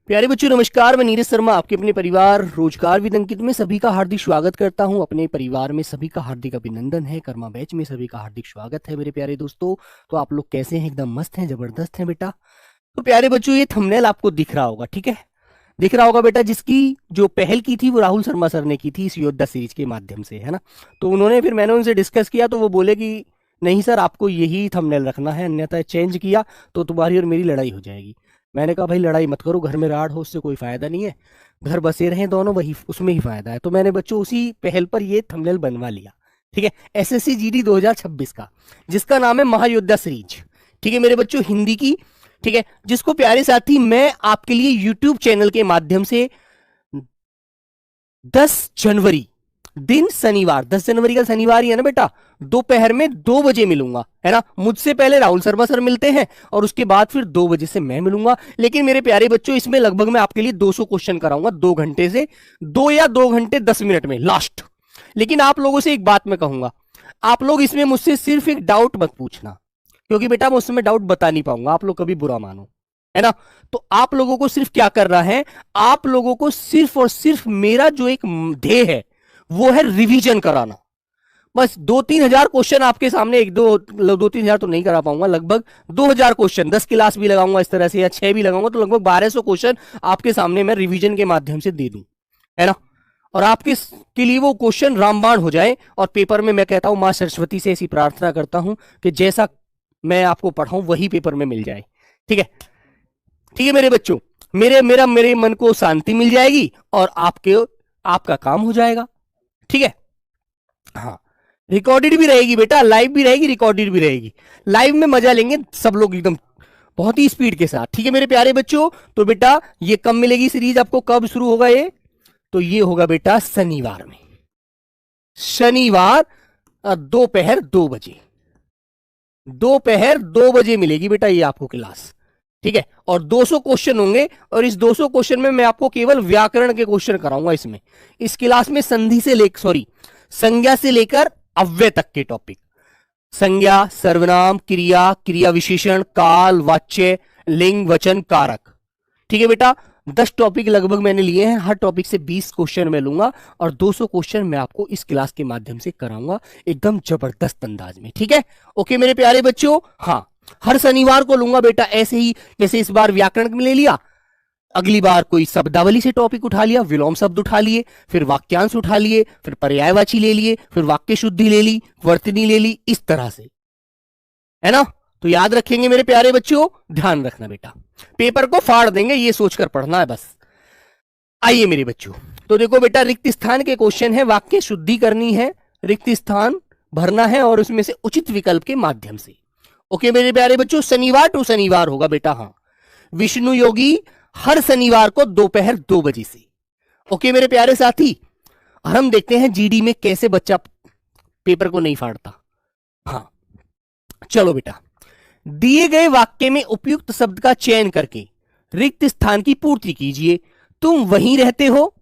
प्यारे बच्चों नमस्कार। मैं नीरज शर्मा आपके अपने परिवार रोजगार विद अंकित में सभी का हार्दिक स्वागत करता हूं। अपने परिवार में सभी का हार्दिक अभिनंदन है। कर्मा बैच में सभी का हार्दिक स्वागत है मेरे प्यारे दोस्तों। तो आप लोग कैसे हैं? एकदम मस्त हैं, जबरदस्त हैं बेटा। तो प्यारे बच्चों ये थंबनेल आपको दिख रहा होगा, ठीक है, दिख रहा होगा बेटा। जिसकी जो पहल की थी वो राहुल शर्मा सर ने की थी इस योद्धा सीरीज के माध्यम से, है ना। तो उन्होंने फिर मैंने उनसे डिस्कस किया तो वो बोले कि नहीं सर आपको यही थंबनेल रखना है, अन्यथा चेंज किया तो तुम्हारी और मेरी लड़ाई हो जाएगी। मैंने कहा भाई लड़ाई मत करो, घर में राड़ हो उससे कोई फायदा नहीं है, घर बसे रहें दोनों, वही उसमें ही फायदा है। तो मैंने बच्चों उसी पहल पर ये थंबनेल बनवा लिया, ठीक है, एसएससी जीडी 2026 का, जिसका नाम है महायोद्धा सीरीज, ठीक है मेरे बच्चों, हिंदी की, ठीक है। जिसको प्यारे साथी मैं आपके लिए यूट्यूब चैनल के माध्यम से 10 जनवरी दिन शनिवार, 10 जनवरी का शनिवार ही है ना बेटा, दोपहर में 2 बजे मिलूंगा, है ना। मुझसे पहले राहुल शर्मा सर मिलते हैं और उसके बाद फिर 2 बजे से मैं मिलूंगा। लेकिन मेरे प्यारे बच्चों इसमें लगभग मैं आपके लिए 200 क्वेश्चन कराऊंगा 2 घंटे से, 2 या 2 घंटे 10 मिनट में लास्ट। लेकिन आप लोगों से एक बात मैं कहूंगा, आप लोग इसमें मुझसे सिर्फ एक डाउट मत पूछना, क्योंकि बेटा मैं उस समय डाउट बता नहीं पाऊंगा, आप लोग कभी बुरा मानो, है ना। तो आप लोगों को सिर्फ क्या करना है, आप लोगों को सिर्फ और सिर्फ मेरा जो एक ध्येय है वो है रिवीजन कराना। बस 2-3 हजार क्वेश्चन आपके सामने, 2-3 हजार तो नहीं करा पाऊंगा, लगभग 2,000 क्वेश्चन, 10 क्लास भी लगाऊंगा इस तरह से या 6 भी लगाऊंगा तो लगभग 1200 क्वेश्चन आपके सामने मैं रिवीजन के माध्यम से दे दूं, है ना। और आपके के लिए वो क्वेश्चन रामबाण हो जाए। और पेपर में मैं कहता हूं मां सरस्वती से ऐसी प्रार्थना करता हूं कि जैसा मैं आपको पढ़ाऊं वही पेपर में मिल जाए, ठीक है, ठीक है मेरे बच्चों। मेरे मन को शांति मिल जाएगी और आपका काम हो जाएगा, ठीक है। हाँ, रिकॉर्डेड भी रहेगी बेटा, लाइव भी रहेगी, रिकॉर्डेड भी रहेगी। लाइव में मजा लेंगे सब लोग एकदम बहुत ही स्पीड के साथ, ठीक है मेरे प्यारे बच्चों। तो बेटा ये कब मिलेगी सीरीज आपको, कब शुरू होगा ये? तो ये होगा बेटा शनिवार में, शनिवार दोपहर 2 बजे, दोपहर 2 बजे मिलेगी बेटा ये आपको क्लास, ठीक है। और 200 क्वेश्चन होंगे और इस 200 क्वेश्चन में मैं आपको केवल व्याकरण के क्वेश्चन कराऊंगा इसमें। इस क्लास में संज्ञा से लेकर अव्यय तक के टॉपिक, संज्ञा, सर्वनाम, क्रिया, क्रिया विशेषण, काल, वाच्य, लिंग, वचन, कारक, ठीक है बेटा। 10 टॉपिक लगभग मैंने लिए हैं, हर टॉपिक से 20 क्वेश्चन मैं लूंगा और 200 क्वेश्चन मैं आपको इस क्लास के माध्यम से कराऊंगा एकदम जबरदस्त अंदाज में, ठीक है। ओके मेरे प्यारे बच्चों, हाँ हर शनिवार को लूंगा बेटा, ऐसे ही जैसे इस बार व्याकरण में ले लिया, अगली बार कोई शब्दावली से टॉपिक उठा लिया, विलोम शब्द उठा लिए, फिर वाक्यांश उठा लिए, फिर पर्यायवाची ले लिए, फिर वाक्य शुद्धि ले ली, वर्तनी ले ली, इस तरह से, है ना। तो याद रखेंगे मेरे प्यारे बच्चों, ध्यान रखना बेटा, पेपर को फाड़ देंगे ये सोचकर पढ़ना है बस। आइए मेरे बच्चों, तो देखो बेटा रिक्त स्थान के क्वेश्चन है, वाक्य शुद्धि करनी है, रिक्त स्थान भरना है और उसमें से उचित विकल्प के माध्यम से। ओके मेरे प्यारे बच्चों, शनिवार टू शनिवार होगा बेटा, हाँ विष्णु योगी हर शनिवार को दोपहर 2 बजे से। ओके मेरे प्यारे साथी, और हम देखते हैं जीडी में कैसे बच्चा पेपर को नहीं फाड़ता। हाँ चलो बेटा, दिए गए वाक्य में उपयुक्त शब्द का चयन करके रिक्त स्थान की पूर्ति कीजिए। तुम वहीं रहते हो,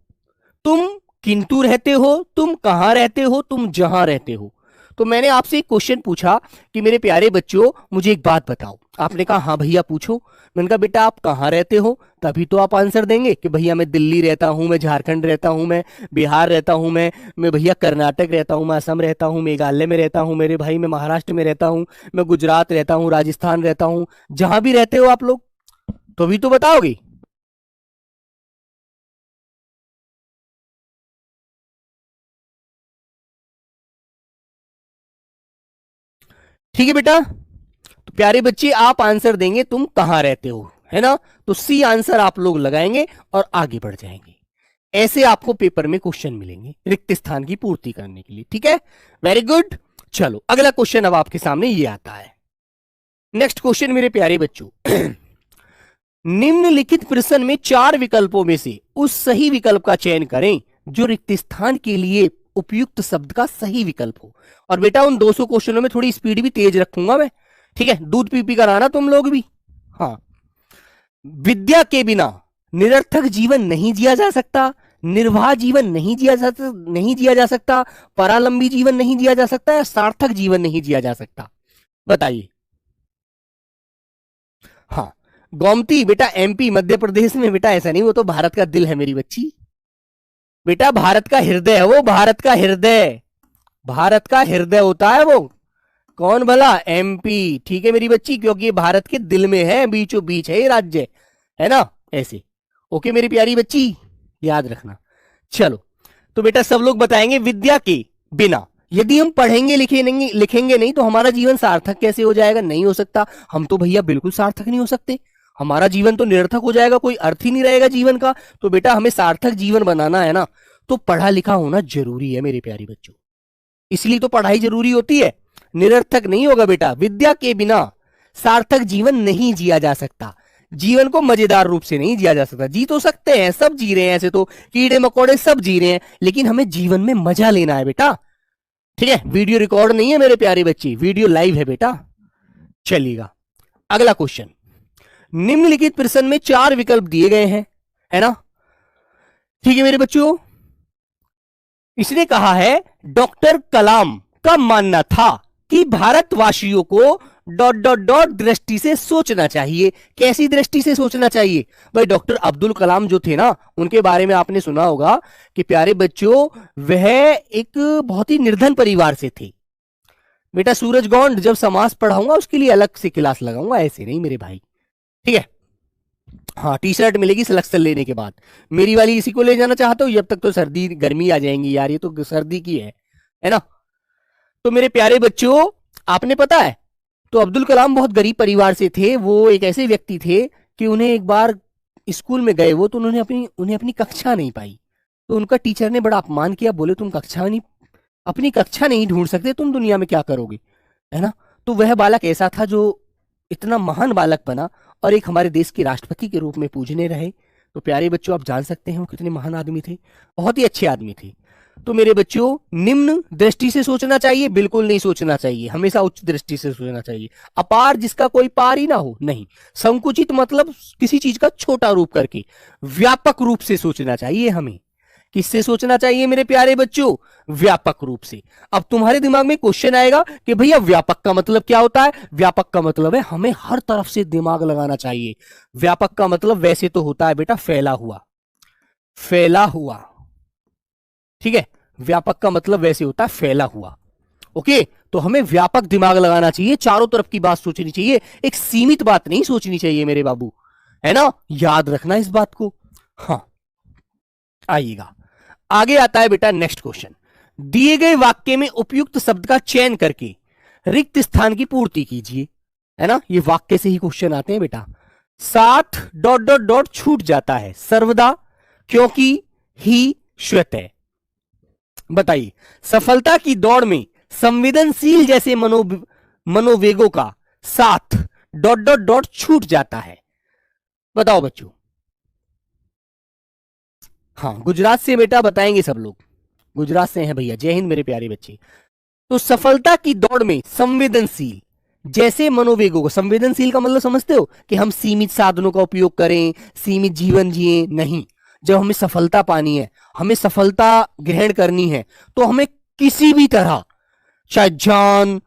तुम किंतु रहते हो, तुम कहां रहते हो, तुम जहां रहते हो। तो मैंने आपसे एक क्वेश्चन पूछा कि मेरे प्यारे बच्चों मुझे एक बात बताओ, आपने कहा हाँ भैया पूछो। मैंने कहा बेटा आप कहाँ रहते हो, तभी तो आप आंसर देंगे कि भैया मैं दिल्ली रहता हूँ, मैं झारखंड रहता हूँ, मैं बिहार रहता हूँ, मैं भैया कर्नाटक रहता हूँ, मैं असम रहता हूँ, मेघालय में रहता हूँ, मेरे भाई मैं महाराष्ट्र में रहता हूँ, मैं गुजरात रहता हूँ, राजस्थान रहता हूँ, जहां भी रहते हो आप लोग तो भी तो बताओगे। ठीक है बेटा, तो प्यारे बच्चे आप आंसर देंगे तुम कहां रहते हो, है ना। तो सी आंसर आप लोग लगाएंगे और आगे बढ़ जाएंगे। ऐसे आपको पेपर में क्वेश्चन मिलेंगे रिक्त स्थान की पूर्ति करने के लिए, ठीक है, वेरी गुड। चलो अगला क्वेश्चन अब आपके सामने ये आता है। नेक्स्ट क्वेश्चन मेरे प्यारे बच्चों निम्नलिखित प्रश्न में 4 विकल्पों में से उस सही विकल्प का चयन करें जो रिक्त स्थान के लिए उपयुक्त शब्द का सही विकल्प हो। और बेटा उन 200 क्वेश्चनों में थोड़ी स्पीड भी तेज रखूंगा मैं, ठीक है, दूध पी पी कर आना तुम लोग भी। हाँ, विद्या के बिना निरर्थक जीवन नहीं जिया जा सकता, निर्वाह जीवन नहीं जिया जा सकता, परालंबी जीवन नहीं जिया जा सकता, या सार्थक जीवन नहीं जिया जा सकता, बताइए। हाँ, गोमती बेटा एमपी मध्य प्रदेश में बेटा, ऐसा नहीं, वो तो भारत का दिल है मेरी बच्ची बेटा, भारत का हृदय है वो, भारत का हृदय, भारत का हृदय होता है वो। कौन भला? एमपी, ठीक है मेरी बच्ची, क्योंकि ये भारत के दिल में है, बीचों बीच है ये राज्य, है ना, ऐसे। ओके मेरी प्यारी बच्ची, याद रखना। चलो, तो बेटा सब लोग बताएंगे विद्या के बिना यदि हम पढ़ेंगे लिखेंगे नहीं तो हमारा जीवन सार्थक कैसे हो जाएगा? नहीं हो सकता। हम तो भैया बिल्कुल सार्थक नहीं हो सकते, हमारा जीवन तो निरर्थक हो जाएगा, कोई अर्थ ही नहीं रहेगा जीवन का। तो बेटा हमें सार्थक जीवन बनाना है ना, तो पढ़ा लिखा होना जरूरी है मेरे प्यारे बच्चों, इसलिए तो पढ़ाई जरूरी होती है, निरर्थक नहीं होगा बेटा। विद्या के बिना सार्थक जीवन नहीं जिया जा सकता, जीवन को मजेदार रूप से नहीं जिया जा सकता। जी तो सकते हैं, सब जी रहे हैं, ऐसे तो कीड़े मकोड़े सब जी रहे हैं, लेकिन हमें जीवन में मजा लेना है बेटा, ठीक है। वीडियो रिकॉर्ड नहीं है मेरे प्यारे बच्चे, वीडियो लाइव है बेटा। चलिएगा अगला क्वेश्चन। निम्नलिखित प्रश्न में 4 विकल्प दिए गए हैं, है ना, ठीक है मेरे बच्चों। इसने कहा है डॉक्टर कलाम का मानना था कि भारतवासियों को डॉट डॉट डॉट दृष्टि से सोचना चाहिए। कैसी दृष्टि से सोचना चाहिए? भाई डॉक्टर अब्दुल कलाम जो थे ना, उनके बारे में आपने सुना होगा कि प्यारे बच्चों वह एक बहुत ही निर्धन परिवार से थे बेटा। सूरज गौंड जब समास पढ़ाऊंगा उसके लिए अलग से क्लास लगाऊंगा, ऐसे नहीं मेरे भाई, ठीक है। हाँ, टी शर्ट मिलेगी सिलेक्शन लेने के बाद, मेरी वाली इसी को ले जाना चाहते हो, जब तक तो सर्दी गर्मी आ जाएंगी यार, ये तो सर्दी की है ना। तो मेरे प्यारे बच्चों आपने पता है, तो अब्दुल कलाम बहुत गरीब परिवार से थे। वो एक ऐसे व्यक्ति थे कि उन्हें एक बार स्कूल में गए वो, तो उन्हें अपनी कक्षा नहीं पाई, तो उनका टीचर ने बड़ा अपमान किया, बोले तुम अपनी कक्षा नहीं ढूंढ सकते, तुम दुनिया में क्या करोगे, है ना। तो वह बालक ऐसा था जो इतना महान बालक बना और एक हमारे देश के राष्ट्रपति के रूप में पूजने रहे। तो प्यारे बच्चों आप जान सकते हैं वो कितने महान आदमी थे, बहुत ही अच्छे आदमी थे। तो मेरे बच्चों निम्न दृष्टि से सोचना चाहिए? बिल्कुल नहीं सोचना चाहिए, हमेशा उच्च दृष्टि से सोचना चाहिए। अपार जिसका कोई पार ही ना हो, नहीं। संकुचित मतलब किसी चीज का छोटा रूप करके, व्यापक रूप से सोचना चाहिए हमें। किससे सोचना चाहिए मेरे प्यारे बच्चों? व्यापक रूप से। अब तुम्हारे दिमाग में क्वेश्चन आएगा कि भैया व्यापक का मतलब क्या होता है? व्यापक का मतलब है हमें हर तरफ से दिमाग लगाना चाहिए। व्यापक का मतलब वैसे तो होता है बेटा फैला हुआ, ठीक है। व्यापक का मतलब वैसे होता है फैला हुआ, ओके। तो हमें व्यापक दिमाग लगाना चाहिए, चारों तरफ की बात सोचनी चाहिए, एक सीमित बात नहीं सोचनी चाहिए मेरे बाबू, है ना, याद रखना इस बात को। हाँ आइएगा, आगे आता है बेटा नेक्स्ट क्वेश्चन। दिए गए वाक्य में उपयुक्त शब्द का चयन करके रिक्त स्थान की पूर्ति कीजिए, है ना। ये वाक्य से ही क्वेश्चन आते हैं बेटा। साथ डॉट डॉट डॉट छूट जाता है सर्वदा, क्योंकि, ही, स्वतः। बताइए, सफलता की दौड़ में संवेदनशील जैसे मनोवेगों का साथ डॉट डॉट डॉट छूट जाता है। बताओ बच्चों। हाँ गुजरात से बेटा बताएंगे सब लोग, गुजरात से हैं भैया, जय हिंद मेरे प्यारे बच्चे। तो सफलता की दौड़ में संवेदनशील जैसे मनोवेगों को, संवेदनशील का मतलब समझते हो कि हम सीमित साधनों का उपयोग करें, सीमित जीवन जिए, नहीं। जब हमें सफलता पानी है, हमें सफलता ग्रहण करनी है, तो हमें किसी भी तरह, चाहे जान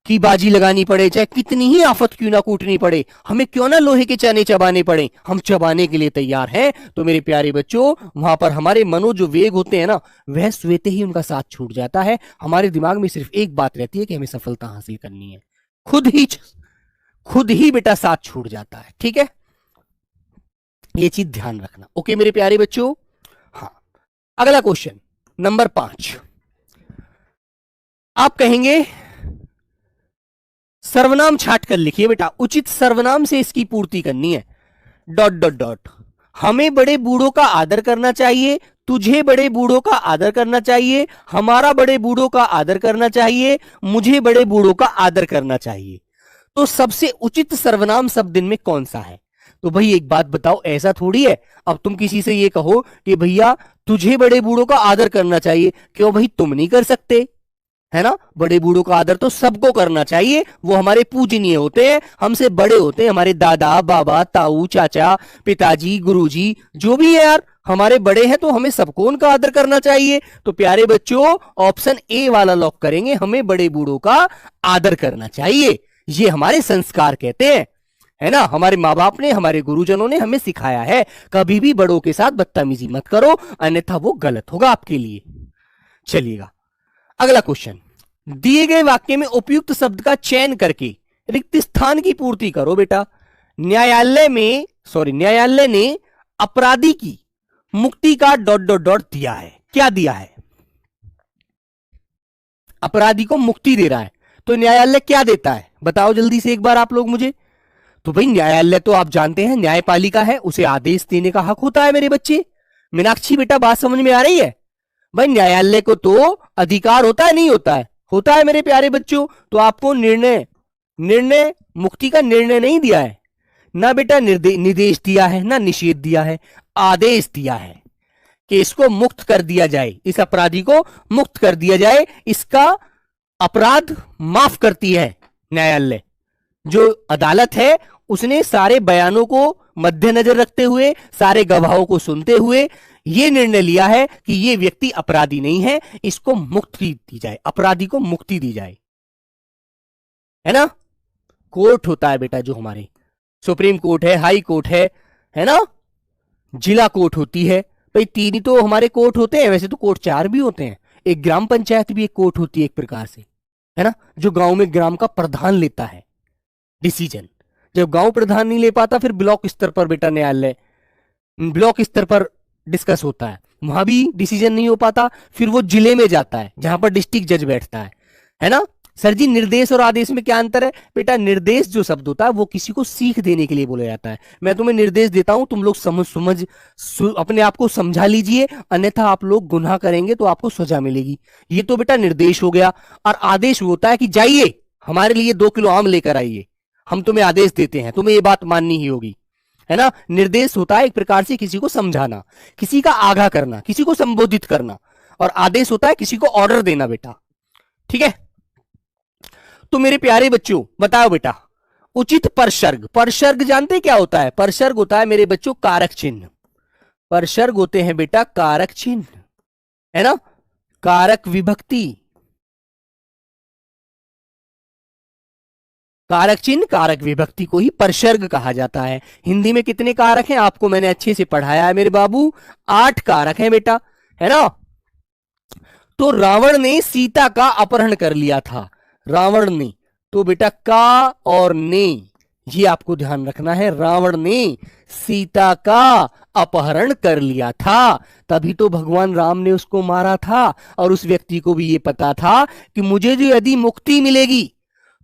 की बाजी लगानी पड़े, चाहे कितनी ही आफत क्यों ना कूटनी पड़े, हमें क्यों ना लोहे के चने चबाने पड़े, हम चबाने के लिए तैयार हैं। तो मेरे प्यारे बच्चों वहां पर हमारे मनो जो वेग होते हैं ना, वह स्वतः ही उनका साथ छूट जाता है। हमारे दिमाग में सिर्फ एक बात रहती है कि हमें सफलता हासिल करनी है, खुद ही बेटा साथ छूट जाता है, ठीक है। ये चीज ध्यान रखना, ओके मेरे प्यारे बच्चों। हाँ अगला क्वेश्चन नंबर 5। आप कहेंगे सर्वनाम छाट कर लिखिए बेटा, उचित सर्वनाम से इसकी पूर्ति करनी है। डॉट डॉट डॉट, हमें बड़े बूढ़ों का आदर करना चाहिए, तुझे बड़े बूढ़ों का आदर करना चाहिए, हमारा बड़े बूढ़ों का आदर करना चाहिए, मुझे बड़े बूढ़ों का आदर करना चाहिए। तो सबसे उचित सर्वनाम शब्द इनमें कौन सा है? तो भाई एक बात बताओ, ऐसा थोड़ी है अब तुम किसी से ये कहो कि भैया तुझे बड़े बूढ़ों का आदर करना चाहिए, क्यों भाई तुम नहीं कर सकते, है ना। बड़े बूढ़ों का आदर तो सबको करना चाहिए, वो हमारे पूजनीय होते हैं, हमसे बड़े होते हैं, हमारे दादा बाबा ताऊ चाचा पिताजी गुरुजी जो भी है यार, हमारे बड़े हैं, तो हमें सबको उनका आदर करना चाहिए। तो प्यारे बच्चों ऑप्शन ए वाला लॉक करेंगे, हमें बड़े बूढ़ों का आदर करना चाहिए, ये हमारे संस्कार कहते हैं, है ना। हमारे माँ बाप ने, हमारे गुरुजनों ने हमें सिखाया है कभी भी बड़ों के साथ बदतमीजी मत करो, अन्यथा वो गलत होगा आपके लिए। चलिएगा अगला क्वेश्चन, दिए गए वाक्य में उपयुक्त शब्द का चयन करके रिक्त स्थान की पूर्ति करो बेटा। न्यायालय ने अपराधी की मुक्ति का ... दिया है। क्या दिया है? अपराधी को मुक्ति दे रहा है, तो न्यायालय क्या देता है बताओ जल्दी से एक बार आप लोग मुझे। तो भाई न्यायालय तो आप जानते हैं न्यायपालिका है, उसे आदेश देने का हक होता है मेरे बच्चे। मीनाक्षी बेटा बात समझ में आ रही है? भाई न्यायालय को तो अधिकार होता है, नहीं होता है? होता है मेरे प्यारे बच्चों। तो आपको निर्णय मुक्ति का निर्णय नहीं दिया है ना बेटा, निर्देश दिया है ना निषेध दिया है, आदेश दिया है कि इसको मुक्त कर दिया जाए, इस अपराधी को मुक्त कर दिया जाए, इसका अपराध माफ करती है न्यायालय। जो अदालत है उसने सारे बयानों को मद्देनजर रखते हुए, सारे गवाहों को सुनते हुए यह निर्णय लिया है कि यह व्यक्ति अपराधी नहीं है, इसको मुक्ति दी जाए, अपराधी को मुक्ति दी जाए, है ना। कोर्ट होता है बेटा जो हमारे, सुप्रीम कोर्ट है, हाई कोर्ट है ना, जिला कोर्ट होती है। भाई तीन ही तो हमारे कोर्ट होते हैं, वैसे तो कोर्ट 4 भी होते हैं। एक ग्राम पंचायत भी एक कोर्ट होती है एक प्रकार से, है ना, जो गांव में ग्राम का प्रधान लेता है डिसीजन। जब गांव प्रधान नहीं ले पाता फिर ब्लॉक स्तर पर बेटा न्यायालय, ब्लॉक स्तर पर डिस्कस होता है, वहां भी डिसीजन नहीं हो पाता, फिर वो जिले में जाता है जहां पर डिस्ट्रिक्ट जज बैठता है ना। सर जी निर्देश और आदेश में क्या अंतर है? बेटा निर्देश जो शब्द होता है वो किसी को सीख देने के लिए बोला जाता है। मैं तुम्हें निर्देश देता हूं, तुम लोग अपने आप को समझा लीजिए, अन्यथा आप लोग गुनाह करेंगे तो आपको सजा मिलेगी। ये तो बेटा निर्देश हो गया। और आदेश होता है कि जाइए हमारे लिए 2 किलो आम लेकर आइए, हम तुम्हें आदेश देते हैं, तुम्हें ये बात माननी ही होगी, है ना। निर्देश होता है एक प्रकार से किसी को समझाना, किसी का आगाह करना, किसी को संबोधित करना, और आदेश होता है किसी को ऑर्डर देना बेटा, ठीक है। तो मेरे प्यारे बच्चों बताओ बेटा, उचित परसर्ग, परसर्ग जानते क्या होता है? परसर्ग होता है मेरे बच्चों कारक चिन्ह। परसर्ग होते हैं बेटा कारक चिन्ह, है ना, कारक विभक्ति, कारक चिन्ह कारक विभक्ति को ही परसर्ग कहा जाता है। हिंदी में कितने कारक हैं आपको मैंने अच्छे से पढ़ाया है मेरे बाबू, 8 कारक हैं बेटा, है ना। तो रावण ने सीता का अपहरण कर लिया था, रावण ने, तो बेटा का और ने ये आपको ध्यान रखना है, रावण ने सीता का अपहरण कर लिया था, तभी तो भगवान राम ने उसको मारा था। और उस व्यक्ति को भी ये पता था कि मुझे जो यदि मुक्ति मिलेगी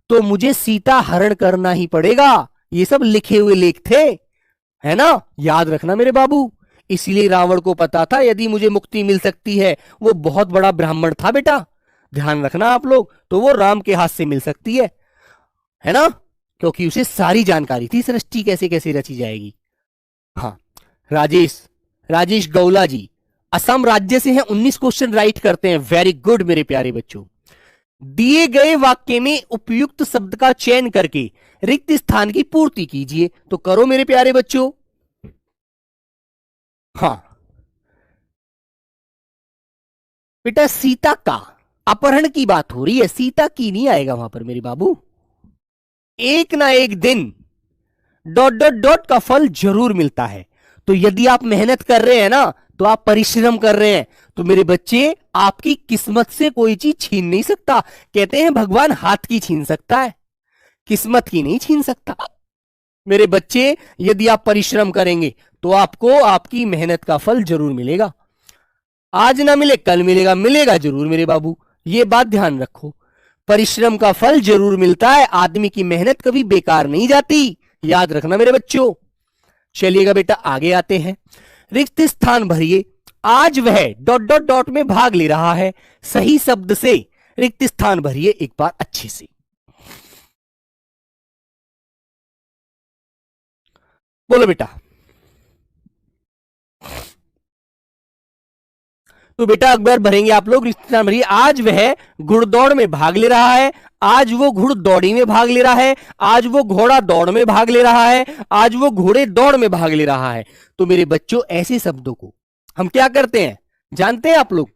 तो मुझे सीता हरण करना ही पड़ेगा। ये सब लिखे हुए लेख थे, है ना, याद रखना मेरे बाबू। इसलिए रावण को पता था यदि मुझे मुक्ति मिल सकती है, वो बहुत बड़ा ब्राह्मण था बेटा, ध्यान रखना आप लोग, तो वो राम के हाथ से मिल सकती है ना, क्योंकि उसे सारी जानकारी थी सृष्टि कैसे कैसे रची जाएगी। हाँ राजेश गौला जी असम राज्य से हैं, 19 क्वेश्चन राइट करते हैं, वेरी गुड मेरे प्यारे बच्चों। दिए गए वाक्य में उपयुक्त शब्द का चयन करके रिक्त स्थान की पूर्ति कीजिए, तो करो मेरे प्यारे बच्चों। हाँ बेटा सीता का अपहरण की बात हो रही है, सीता की नहीं आएगा वहां पर मेरे बाबू। एक ना एक दिन ... का फल जरूर मिलता है। तो यदि आप मेहनत कर रहे हैं ना, तो आप परिश्रम कर रहे हैं, तो मेरे बच्चे आपकी किस्मत से कोई चीज छीन नहीं सकता। कहते हैं भगवान हाथ की छीन सकता है, किस्मत की नहीं छीन सकता। मेरे बच्चे यदि आप परिश्रम करेंगे तो आपको आपकी मेहनत का फल जरूर मिलेगा। आज ना मिले कल मिलेगा, मिलेगा जरूर मेरे बाबू, ये बात ध्यान रखो। परिश्रम का फल जरूर मिलता है, आदमी की मेहनत कभी बेकार नहीं जाती, याद रखना मेरे बच्चों। चलिएगा बेटा आगे आते हैं। रिक्त स्थान भरिए, आज वह ... में भाग ले रहा है, सही शब्द से रिक्त स्थान भरिए एक बार अच्छे से। बोलो बेटा। तो बेटा अकबर भरेंगे आप लोग, रिक्त स्थान भरिए। आज वह घुड़दौड़ में भाग ले रहा है, आज वो घुड़दौड़ी में भाग ले रहा है, आज वो घोड़ा दौड़ में भाग ले रहा है, आज वो घोड़े दौड़ में भाग ले रहा है। तो मेरे बच्चों ऐसे शब्दों को हम क्या करते हैं जानते हैं आप लोग?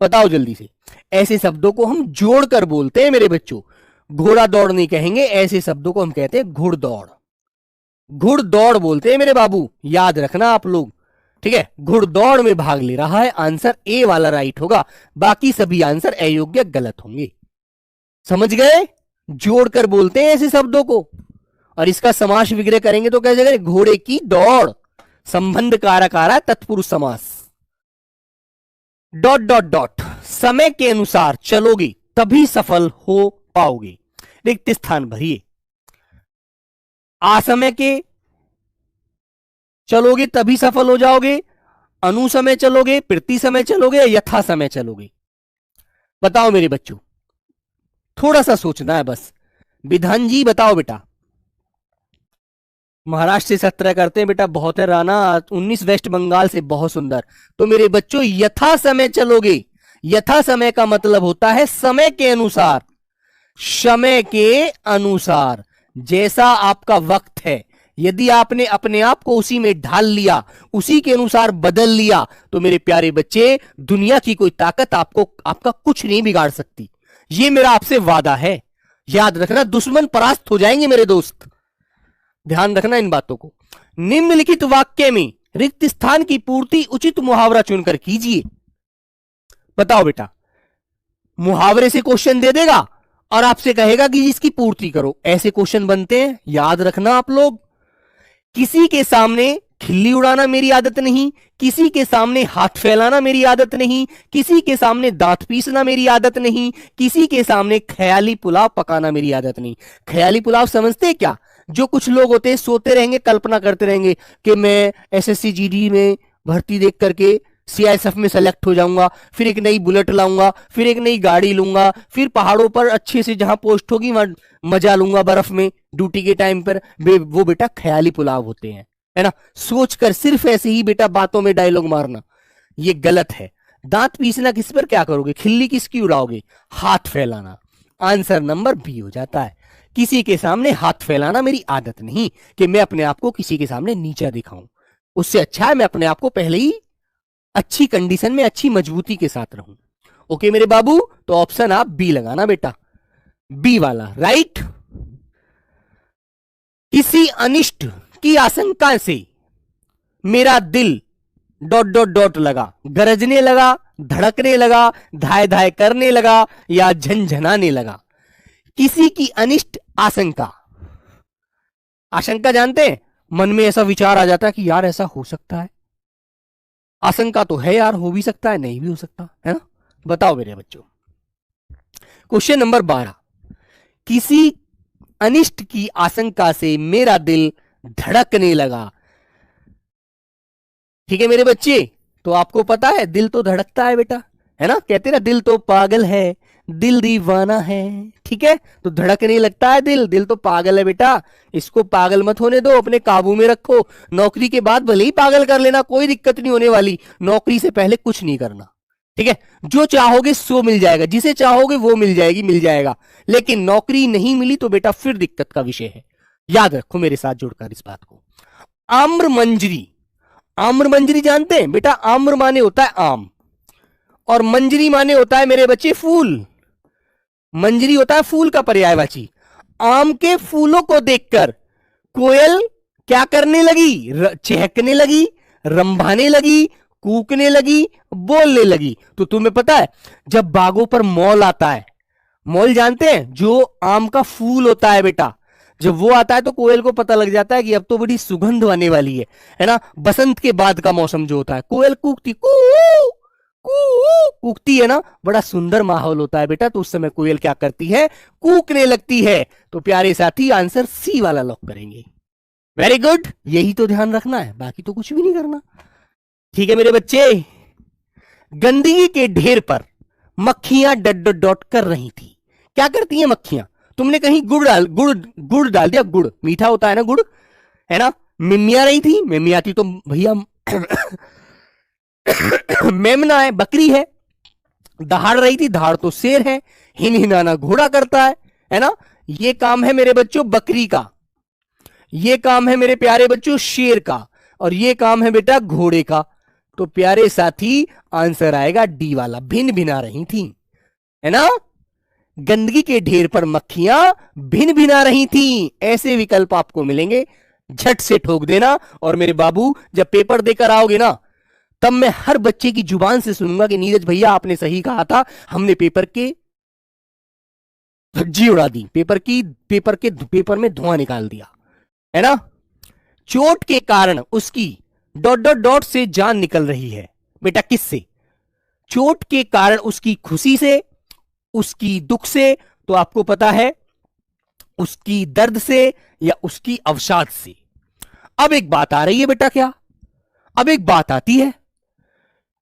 बताओ जल्दी से। ऐसे शब्दों को हम जोड़कर बोलते हैं मेरे बच्चों। घोड़ा दौड़ नहीं कहेंगे, ऐसे शब्दों को हम कहते हैं घुड़दौड़। घुड़दौड़ बोलते हैं मेरे बाबू, याद रखना आप लोग। ठीक है, घुड़दौड़ में भाग ले रहा है, आंसर ए वाला राइट होगा, बाकी सभी आंसर अयोग्य गलत होंगे। समझ गए? जोड़कर बोलते हैं ऐसे शब्दों को। और इसका समास विग्रह करेंगे तो कैसे करें? घोड़े की दौड़, संबंध कारक आ रहा है, तत्पुरुष समास। डॉट डॉट डॉट, समय के अनुसार चलोगे तभी सफल हो पाओगे। रिक्त स्थान भरिए। असमय के चलोगे तभी सफल हो जाओगे, अनुसमय चलोगे, प्रति समय चलोगे, यथा समय चलोगे? बताओ मेरे बच्चों, थोड़ा सा सोचना है बस। विधान जी बताओ बेटा। महाराष्ट्र से 17 करते हैं बेटा, बहुत है। राणा 19 वेस्ट बंगाल से, बहुत सुंदर। तो मेरे बच्चों यथा समय चलोगे, यथा समय का मतलब होता है समय के अनुसार, समय के अनुसार। जैसा आपका वक्त है, यदि आपने अपने आप को उसी में ढाल लिया, उसी के अनुसार बदल लिया, तो मेरे प्यारे बच्चे दुनिया की कोई ताकत आपका कुछ नहीं बिगाड़ सकती। ये मेरा आपसे वादा है, याद रखना। दुश्मन परास्त हो जाएंगे मेरे दोस्त, ध्यान रखना इन बातों को। निम्नलिखित वाक्य में रिक्त स्थान की पूर्ति उचित मुहावरा चुनकर कीजिए। बताओ बेटा, मुहावरे से क्वेश्चन दे देगा और आपसे कहेगा कि इसकी पूर्ति करो। ऐसे क्वेश्चन बनते हैं, याद रखना आप लोग। किसी के सामने खिल्ली उड़ाना मेरी आदत नहीं, किसी के सामने हाथ फैलाना मेरी आदत नहीं, किसी के सामने दांत पीसना मेरी आदत नहीं, किसी के सामने ख्याली पुलाव पकाना मेरी आदत नहीं। ख्याली पुलाव समझते हैं क्या? जो कुछ लोग होते हैं सोते रहेंगे, कल्पना करते रहेंगे कि मैं एसएससी जीडी में भर्ती देख करके सीआईएसएफ में सेलेक्ट हो जाऊंगा, फिर एक नई बुलेट लाऊंगा, फिर एक नई गाड़ी लूंगा, फिर पहाड़ों पर अच्छे से जहां पोस्ट होगी वहां मजा लूंगा बर्फ में ड्यूटी के टाइम पर। वो बेटा ख्याली पुलाव होते हैं, है ना। सोचकर सिर्फ ऐसे ही बेटा बातों में डायलॉग मारना, ये गलत है। दांत पीसना किस पर क्या करोगे? खिल्ली किसकी उड़ाओगे? हाथ फैलाना। आंसर नंबर बी हो जाता है। किसी के सामने हाथ फैलाना मेरी आदत नहीं कि मैं अपने आप को किसी के सामने नीचा दिखाऊं। उससे अच्छा है मैं अपने आप को पहले ही अच्छी कंडीशन में, अच्छी मजबूती के साथ रहूं। ओके मेरे बाबू, तो ऑप्शन आप बी लगाना बेटा, बी वाला राइट। किसी अनिष्ट की आशंका से मेरा दिल डॉट डॉट डॉट लगा, गरजने लगा, धड़कने लगा, धाय धाय करने लगा या झनझनाने लगा। किसी की अनिष्ट आशंका, आशंका जानते हैं? मन में ऐसा विचार आ जाता है कि यार ऐसा हो सकता है। आशंका तो है यार, हो भी सकता है, नहीं भी हो सकता, है ना। बताओ मेरे बच्चों, क्वेश्चन नंबर 12। किसी अनिष्ट की आशंका से मेरा दिल धड़कने लगा। ठीक है मेरे बच्चे, तो आपको पता है दिल तो धड़कता है बेटा, है ना। कहते ना दिल तो पागल है, दिल दीवाना है। ठीक है, तो धड़कने लगता है दिल, दिल तो पागल है बेटा। इसको पागल मत होने दो, अपने काबू में रखो। नौकरी के बाद भले ही पागल कर लेना, कोई दिक्कत नहीं होने वाली। नौकरी से पहले कुछ नहीं करना, ठीक है। जो चाहोगे सो मिल जाएगा, जिसे चाहोगे वो मिल जाएगी, मिल जाएगा। लेकिन नौकरी नहीं मिली तो बेटा फिर दिक्कत का विषय है। याद रखो मेरे साथ जुड़कर इस बात को। आम्र मंजरी, आम्र मंजरी जानते हैं बेटा? आम्र माने होता है आम और मंजरी माने होता है मेरे बच्चे फूल। मंजरी होता है फूल का पर्यायवाची। आम के फूलों को देखकर कोयल क्या करने लगी? चहकने लगी, रंभाने लगी, कूकने लगी, बोलने लगी। तो तुम्हें पता है जब बागों पर मॉल आता है, मॉल जानते हैं? जो आम का फूल होता है बेटा, जब वो आता है तो कोयल को पता लग जाता है कि अब तो बड़ी सुगंध आने वाली है ना। बसंत के बाद का मौसम जो होता है, कोयल कूकती कूकती है ना, बड़ा सुंदर माहौल होता है बेटा। तो उस समय कोयल क्या करती है? कूकने लगती है। तो प्यारे साथी आंसर सी वाला लॉक करेंगे। वेरी गुड, यही तो ध्यान रखना है, बाकी तो कुछ भी नहीं करना। ठीक है मेरे बच्चे, गंदगी के ढेर पर मक्खियां डट डट डॉट कर रही थी। क्या करती हैं मक्खियां? तुमने कहीं गुड़ डाल दिया, गुड़ मीठा होता है ना, गुड़, है ना। मिमिया रही थी, मिमिया थी तो भैया मेमना है, बकरी है। दहाड़ रही थी, दहाड़ तो शेर है। हिनहिनाना घोड़ा करता है ना। ये काम है मेरे बच्चों बकरी का, ये काम है मेरे प्यारे बच्चों शेर का, और ये काम है बेटा घोड़े का। तो प्यारे साथी आंसर आएगा डी वाला, भिन भिना रही थी, है ना। गंदगी के ढेर पर मक्खियां भिन भिना रही थी, ऐसे विकल्प आपको मिलेंगे। झट से ठोक देना। और मेरे बाबू जब पेपर देकर आओगे ना, तब मैं हर बच्चे की जुबान से सुनूंगा कि नीरज भैया आपने सही कहा था, हमने पेपर के धज्जी उड़ा दी, पेपर में धुआं निकाल दिया, है ना। चोट के कारण उसकी डॉट डॉट डॉट से जान निकल रही है। बेटा किससे? चोट के कारण उसकी खुशी से, उसकी दुख से, तो आपको पता है उसकी दर्द से या उसकी अवसाद से। अब एक बात आ रही है बेटा, क्या अब एक बात आती है